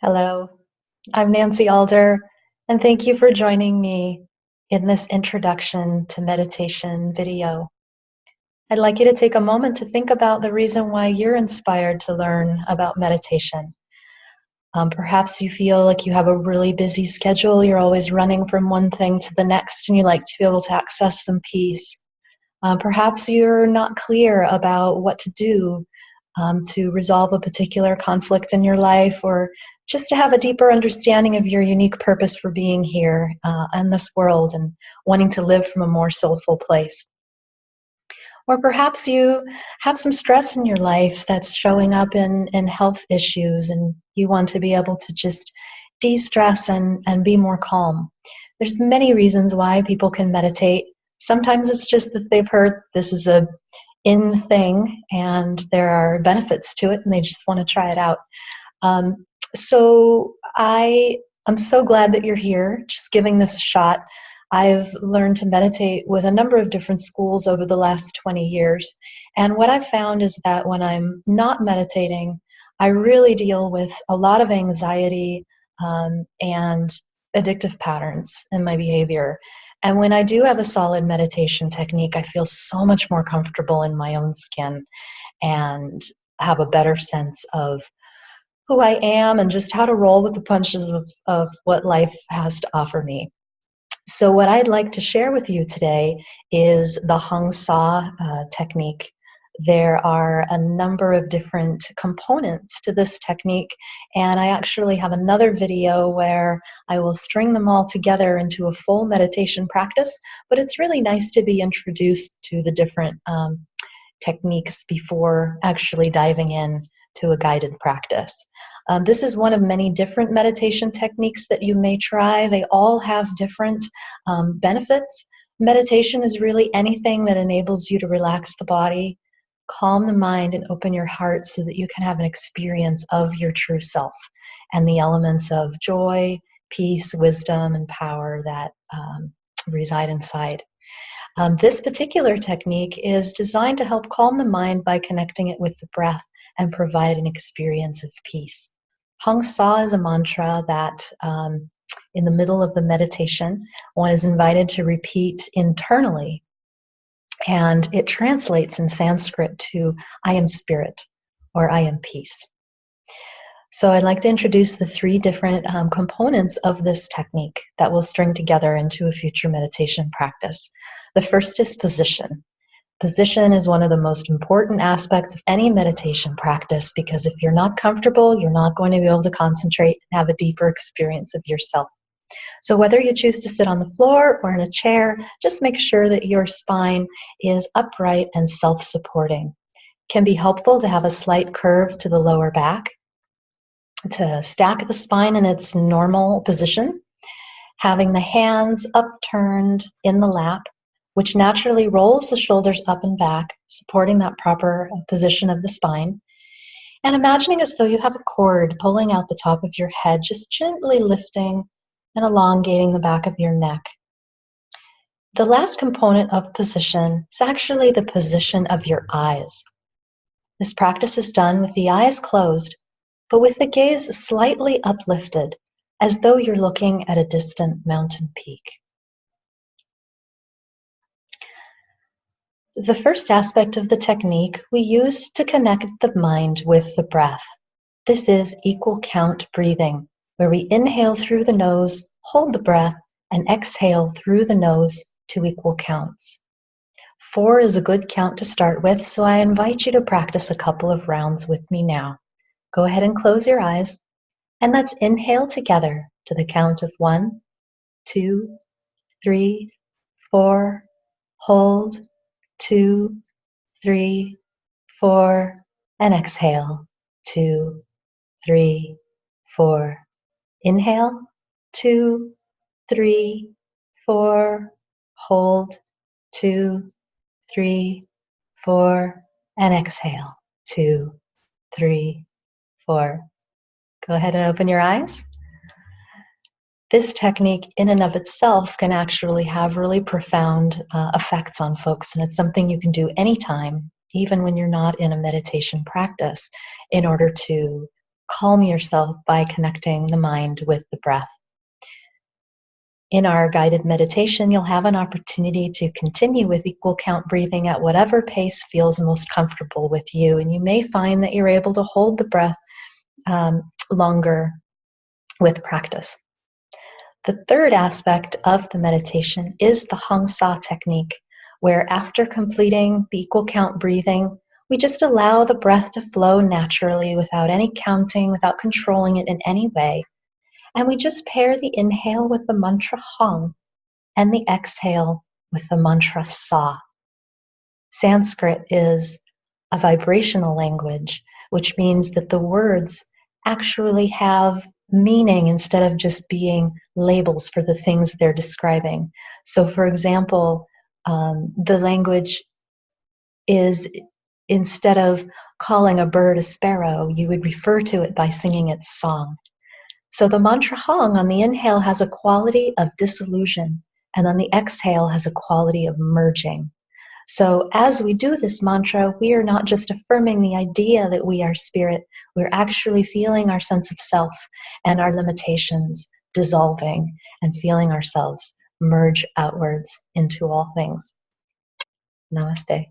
Hello, I'm Nancy Alder, and thank you for joining me in this introduction to meditation video. I'd like you to take a moment to think about the reason why you're inspired to learn about meditation. Perhaps you feel like you have a really busy schedule, you're always running from one thing to the next, and you like to be able to access some peace. Perhaps you're not clear about what to do to resolve a particular conflict in your life, or just to have a deeper understanding of your unique purpose for being here in this world and wanting to live from a more soulful place. Or perhaps you have some stress in your life that's showing up in health issues, and you want to be able to just de-stress and be more calm. There's many reasons why people can meditate. Sometimes it's just that they've heard this is a in thing and there are benefits to it and they just want to try it out. So I'm so glad that you're here, just giving this a shot. I've learned to meditate with a number of different schools over the last 20 years. And what I've found is that when I'm not meditating, I really deal with a lot of anxiety and addictive patterns in my behavior. And when I do have a solid meditation technique, I feel so much more comfortable in my own skin and have a better sense of who I am and just how to roll with the punches of what life has to offer me. So what I'd like to share with you today is the Hong Sa technique. There are a number of different components to this technique, and I actually have another video where I will string them all together into a full meditation practice, but it's really nice to be introduced to the different techniques before actually diving in to a guided practice. This is one of many different meditation techniques that you may try. They all have different benefits. Meditation is really anything that enables you to relax the body, calm the mind, and open your heart so that you can have an experience of your true self and the elements of joy, peace, wisdom, and power that reside inside. This particular technique is designed to help calm the mind by connecting it with the breath and provide an experience of peace. Hong Sa is a mantra that in the middle of the meditation, one is invited to repeat internally, and it translates in Sanskrit to I am spirit or I am peace. So I'd like to introduce the three different components of this technique that we'll string together into a future meditation practice. The first is position. Position is one of the most important aspects of any meditation practice, because if you're not comfortable, you're not going to be able to concentrate and have a deeper experience of yourself. So whether you choose to sit on the floor or in a chair, just make sure that your spine is upright and self-supporting. It can be helpful to have a slight curve to the lower back, to stack the spine in its normal position, having the hands upturned in the lap, which naturally rolls the shoulders up and back, supporting that proper position of the spine. And imagining as though you have a cord pulling out the top of your head, just gently lifting and elongating the back of your neck. The last component of position is actually the position of your eyes. This practice is done with the eyes closed, but with the gaze slightly uplifted, as though you're looking at a distant mountain peak. The first aspect of the technique we use to connect the mind with the breath. This is equal count breathing, where we inhale through the nose, hold the breath, and exhale through the nose to equal counts. 4 is a good count to start with, so I invite you to practice a couple of rounds with me now. Go ahead and close your eyes, and let's inhale together to the count of 1, 2, 3, 4, hold, 2, 3, 4, and exhale, 2, 3, 4. Inhale, 2, 3, 4, hold, 2, 3, 4, and exhale, 2, 3, 4. Go ahead and open your eyes. This technique in and of itself can actually have really profound effects on folks, and it's something you can do anytime, even when you're not in a meditation practice, in order to calm yourself by connecting the mind with the breath. In our guided meditation, you'll have an opportunity to continue with equal count breathing at whatever pace feels most comfortable with you. And you may find that you're able to hold the breath longer with practice. The third aspect of the meditation is the Hong Sa technique, where after completing the equal count breathing, we just allow the breath to flow naturally without any counting, without controlling it in any way. And we just pair the inhale with the mantra Hong and the exhale with the mantra Sa. Sanskrit is a vibrational language, which means that the words actually have meaning instead of just being labels for the things they're describing. So, for example, the language is, instead of calling a bird a sparrow, you would refer to it by singing its song. So the mantra Hong on the inhale has a quality of dissolution, and on the exhale has a quality of merging. So as we do this mantra, we are not just affirming the idea that we are spirit, we're actually feeling our sense of self and our limitations dissolving and feeling ourselves merge outwards into all things. Namaste.